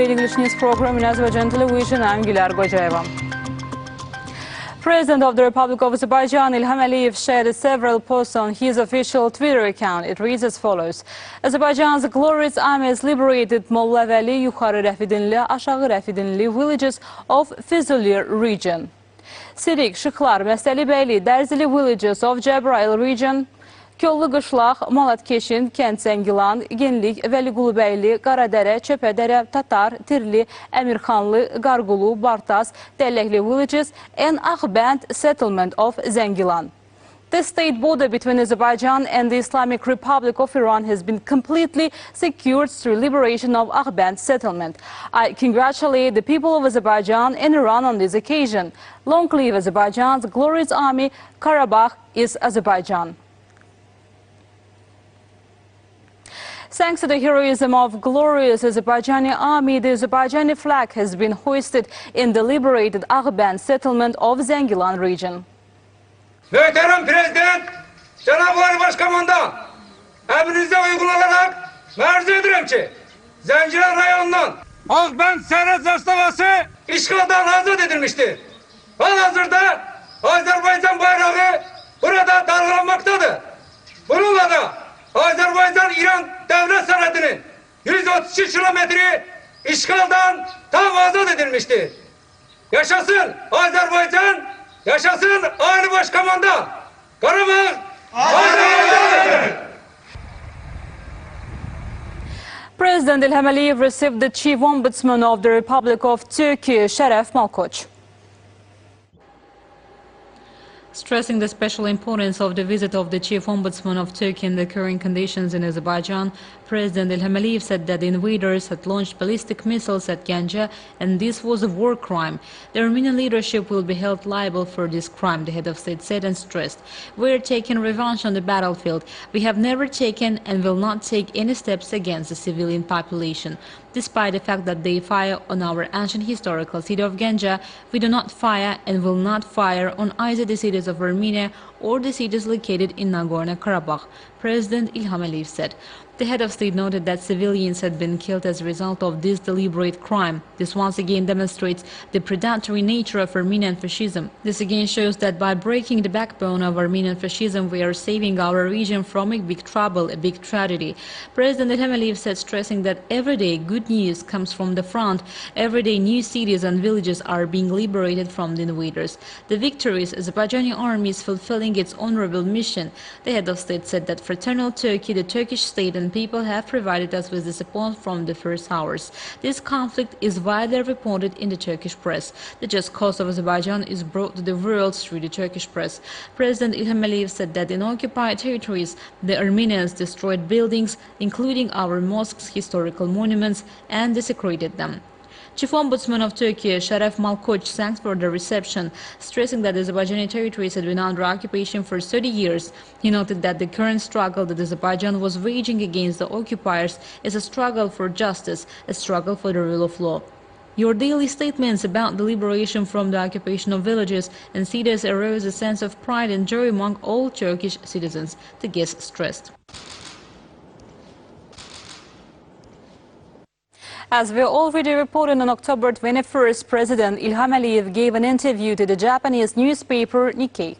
English news program in Azərbaycan Televiziya. I'm Qocaman. President of the Republic of Azerbaijan, İlham Əliyev, shared several posts on his official Twitter account. It reads as follows. Azerbaijan's glorious army has liberated Mollavəli, Yuxarı Rəfidinli, Aşağı Rəfidinli villages of Füzuli region. Sirik, Şıxlar, Məstəlibəyli, Dərzili villages of Cəbrayıl region, Kollu Qışlaq, Malatkeşin, Kənd Zəngilan, Genlik, Vəliqulubəyli, Qaradərə, Çöpədərə, Tatar, Tirli, Əmirxanlı, Qarqulu, Bartas, Dəlləkli villages and Ağbənd settlement of Zəngilan. The state border between Azerbaijan and the Islamic Republic of Iran has been completely secured through liberation of Ağbənd settlement. I congratulate the people of Azerbaijan and Iran on this occasion. Long live Azerbaijan's glorious army. Karabakh is Azerbaijan. Thanks to the heroism of glorious Azerbaijani army, the Azerbaijani flag has been hoisted in the liberated Ağbənd settlement of Zəngilan region. Möhtərəm Prezident, Cənab-ı Başkomandan, əmrinizə uyğun olaraq mərz edirəm ki, Zəngilan rayonundan Ağbənd sərhəd zastavası işğaldan azad edilmiştir. Hal-hazırda Azərbaycan bayrağı burada dalgalanmaktadır. Bununla da Azərbaycan-İran devlet sərhədinin 132 kilometri işğaldan tam azad edilmiştir. Yaşasın Azərbaycan, yaşasın Ali Başkomandan. Qarabağ Azərbaycan'dır. President İlham Əliyev received the Chief Ombudsman of the Republic of Turkey, Şərəf Malkoç. Stressing the special importance of the visit of the Chief Ombudsman of Turkey in the current conditions in Azerbaijan, President İlham Əliyev said that the invaders had launched ballistic missiles at Ganja and this was a war crime. The Armenian leadership will be held liable for this crime, the head of state said and stressed. We are taking revenge on the battlefield. We have never taken and will not take any steps against the civilian population. Despite the fact that they fire on our ancient historical city of Ganja, we do not fire and will not fire on either the cities of Armenia or the cities located in Nagorno-Karabakh, President İlham Əliyev said. The head of state noted that civilians had been killed as a result of this deliberate crime. This once again demonstrates the predatory nature of Armenian fascism. This again shows that by breaking the backbone of Armenian fascism, we are saving our region from a big trouble, a big tragedy. President İlham Əliyev said, stressing that every day good news comes from the front. Every day new cities and villages are being liberated from the invaders. The victorious Azerbaijani army is fulfilling its honorable mission. The head of state said that fraternal Turkey, the Turkish state and people have provided us with the support from the first hours. This conflict is widely reported in the Turkish press. The just cause of Azerbaijan is brought to the world through the Turkish press. President İlham Əliyev said that in occupied territories, the Armenians destroyed buildings, including our mosques, historical monuments, and desecrated them. Chief Ombudsman of Turkey, Şərəf Malkoç, thanks for the reception, stressing that Azerbaijani territories had been under occupation for 30 years. He noted that the current struggle that Azerbaijan was waging against the occupiers is a struggle for justice, a struggle for the rule of law. Your daily statements about the liberation from the occupation of villages and cities arouse a sense of pride and joy among all Turkish citizens, the guest stressed. As we already reported on October 21st, President İlham Əliyev gave an interview to the Japanese newspaper Nikkei.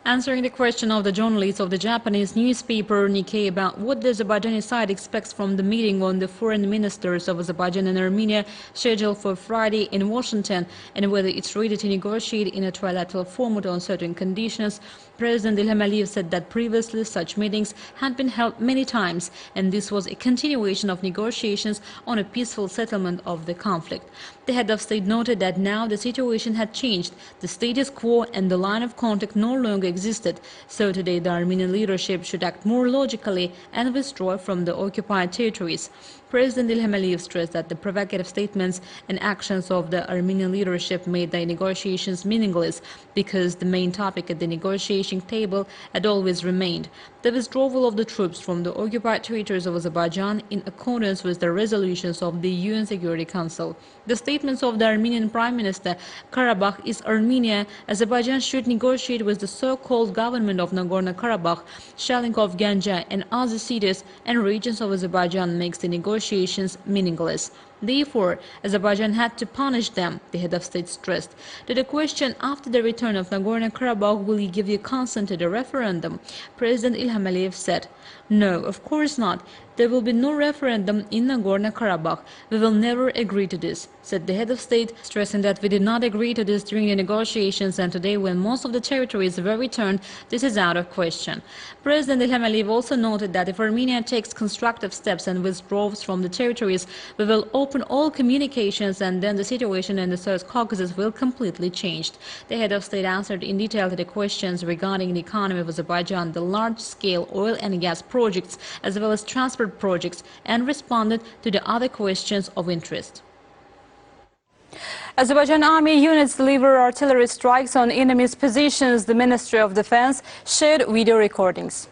Answering the question of the journalist of the Japanese newspaper Nikkei about what the Azerbaijani side expects from the meeting on the foreign ministers of Azerbaijan and Armenia scheduled for Friday in Washington and whether it's ready to negotiate in a trilateral format on certain conditions, President İlham Əliyev said that previously such meetings had been held many times and this was a continuation of negotiations on a peaceful settlement of the conflict. The head of state noted that now the situation had changed, the status quo and the line of contact no longer existed, so today the Armenian leadership should act more logically and withdraw from the occupied territories. President İlham Əliyev stressed that the provocative statements and actions of the Armenian leadership made the negotiations meaningless because the main topic at the negotiation table had always remained the withdrawal of the troops from the occupied territories of Azerbaijan in accordance with the resolutions of the UN Security Council. The statements of the Armenian Prime Minister, Karabakh is Armenia, Azerbaijan should negotiate with the so-called so-called government of Nagorno-Karabakh, shelling of Ganja and other cities and regions of Azerbaijan makes the negotiations meaningless. Therefore, Azerbaijan had to punish them, the head of state stressed. To the question after the return of Nagorno-Karabakh, will he give you consent to the referendum, President İlham said, "No, of course not. There will be no referendum in Nagorno-Karabakh. We will never agree to this," said the head of state, stressing that we did not agree to this during the negotiations, and today, when most of the territories were returned, this is out of question. President İlham also noted that if Armenia takes constructive steps and withdraws from the territories, we will open all communications, and then the situation in the South Caucasus will completely change. The head of state answered in detail to the questions regarding the economy of Azerbaijan, the large-scale oil and gas projects, as well as transport projects, and responded to the other questions of interest. Azerbaijan army units deliver artillery strikes on enemy's positions. The Ministry of Defense shared video recordings.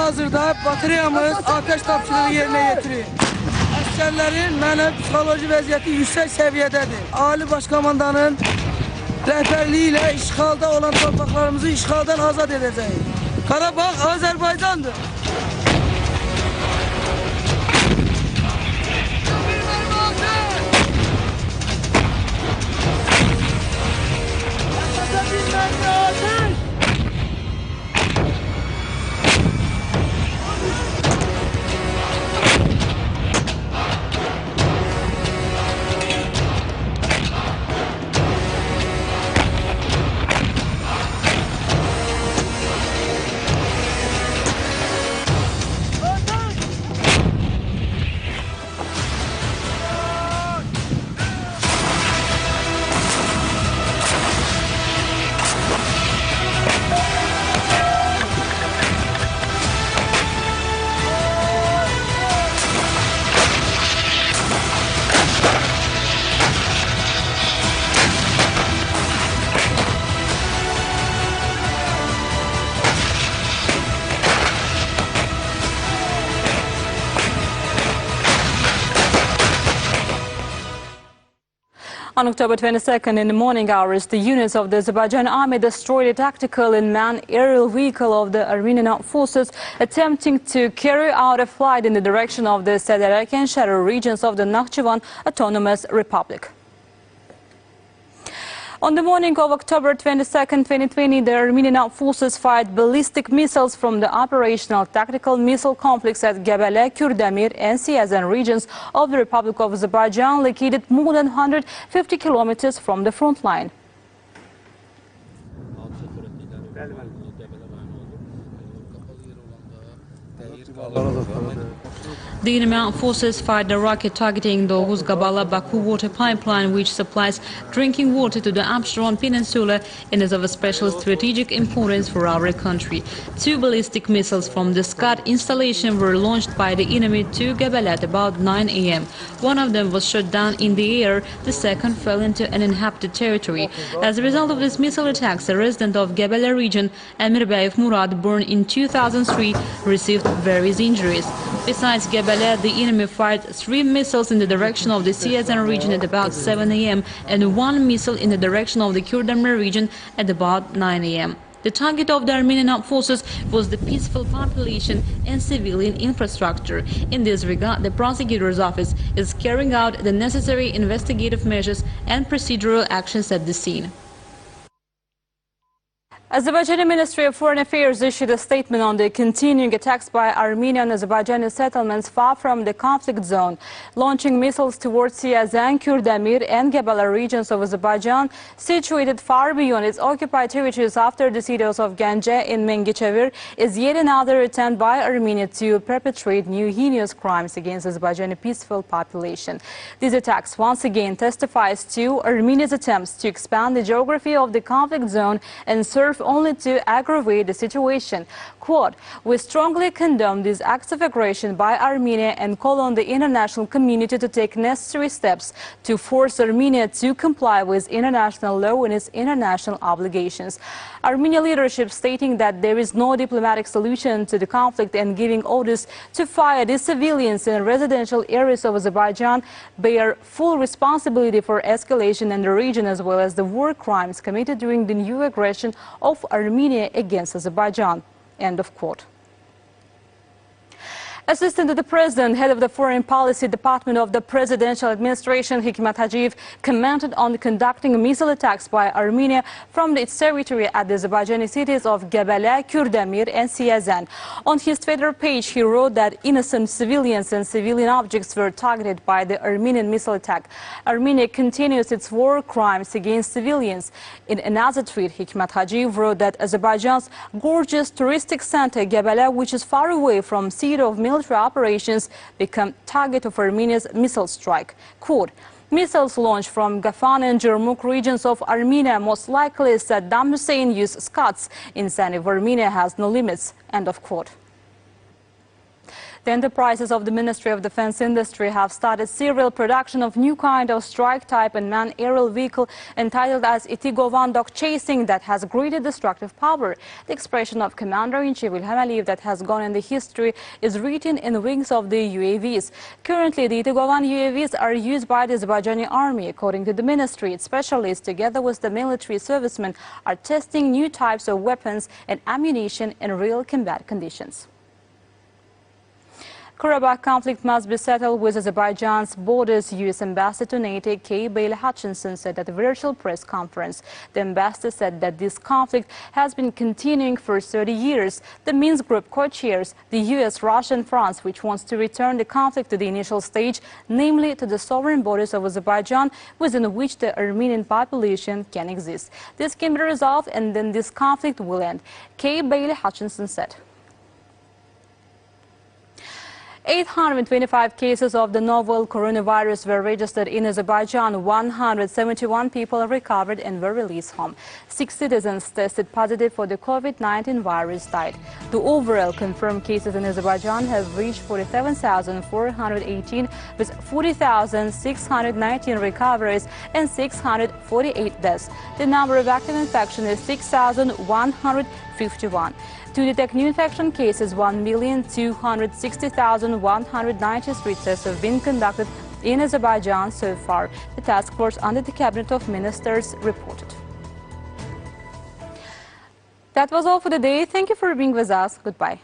Hazırda batariyamız ateş tapşırığı yerine getiriyor. Askerlerin mənavi psixoloji vəziyyəti yüksək səviyyədədir. Ali Başkomandanın rəhbərliyi ilə işğalda olan torpaqlarımızı işğaldan azad edəcəyik. Qarabağ Azərbaycandır. On October 22nd, in the morning hours, the units of the Azerbaijan army destroyed a tactical unmanned aerial vehicle of the Armenian armed forces attempting to carry out a flight in the direction of the Sederek and Sharar regions of the Nakhchivan Autonomous Republic. On the morning of October 22nd, 2020, the Armenian armed forces fired ballistic missiles from the operational tactical missile complex at Gebele, Kürdemir and Siyazan regions of the Republic of Azerbaijan, located more than 150 kilometers from the front line. The enemy armed forces fired a rocket targeting the Huzgabala-Baku water pipeline, which supplies drinking water to the Absheron Peninsula and is of a special strategic importance for our country. Two ballistic missiles from the Scud installation were launched by the enemy to Gebele at about 9 a.m. One of them was shot down in the air, the second fell into an inhabited territory. As a result of these missile attacks, a resident of Gebele region, Emirbayev Murad, born in 2003, received various injuries. Besides Gebele, the enemy fired 3 missiles in the direction of the Siyazan region at about 7 a.m. and 1 missile in the direction of the Kürdemir region at about 9 a.m. The target of the Armenian armed forces was the peaceful population and civilian infrastructure. In this regard, the prosecutor's office is carrying out the necessary investigative measures and procedural actions at the scene. Azerbaijani Ministry of Foreign Affairs issued a statement on the continuing attacks by Armenian Azerbaijani settlements far from the conflict zone, launching missiles towards Siyazan, Kürdemir and Gebele regions of Azerbaijan, situated far beyond its occupied territories after the citadels of Ganja in Mengichevir, is yet another attempt by Armenia to perpetrate new heinous crimes against Azerbaijani peaceful population. These attacks once again testifies to Armenia's attempts to expand the geography of the conflict zone and serve only to aggravate the situation. Quote, "We strongly condemn these acts of aggression by Armenia and call on the international community to take necessary steps to force Armenia to comply with international law and its international obligations." Armenian leadership stating that there is no diplomatic solution to the conflict and giving orders to fire the civilians in residential areas of Azerbaijan bear full responsibility for escalation in the region as well as the war crimes committed during the new aggression of Armenia against Azerbaijan. End of quote. Assistant to the President, head of the Foreign Policy Department of the Presidential Administration, Hikmet Hajiyev, commented on conducting missile attacks by Armenia from its territory at the Azerbaijani cities of Gebele, Kürdəmir and Siyəzən. On his Twitter page, he wrote that innocent civilians and civilian objects were targeted by the Armenian missile attack. Armenia continues its war crimes against civilians. In another tweet, Hikmet Hajiyev wrote that Azerbaijan's gorgeous touristic center, Gebele, which is far away from seat of military operations, become target of Armenia's missile strike. Quote, "Missiles launched from Gafan and Jermuk regions of Armenia most likely Saddam Hussein used Scots in saying if Armenia has no limits." End of quote. The enterprises of the Ministry of Defense Industry have started serial production of new kind of strike type and manned aerial vehicle entitled as Itigovan dog chasing that has greater destructive power. The expression of Commander-in-Chief İlham that has gone in the history is written in the wings of the UAVs. Currently, the Itigovan UAVs are used by the Azerbaijani army. According to the ministry, its specialists, together with the military servicemen, are testing new types of weapons and ammunition in real combat conditions. Karabakh conflict must be settled with Azerbaijan's borders. U.S. Ambassador to NATO Kay Bailey Hutchinson said at a virtual press conference. The ambassador said that this conflict has been continuing for 30 years. The Minsk group co-chairs the U.S., Russia and France, which wants to return the conflict to the initial stage, namely to the sovereign borders of Azerbaijan, within which the Armenian population can exist. This can be resolved and then this conflict will end, Kay Bailey Hutchinson said. 825 cases of the novel coronavirus were registered in Azerbaijan. 171 people recovered and were released home. 6 citizens tested positive for the COVID-19 virus died. The overall confirmed cases in Azerbaijan have reached 47,418 with 40,619 recoveries and 648 deaths. The number of active infections is 6,151. To detect new infection cases, 1,260,193 tests have been conducted in Azerbaijan so far, the task force under the Cabinet of Ministers reported. That was all for the day. Thank you for being with us. Goodbye.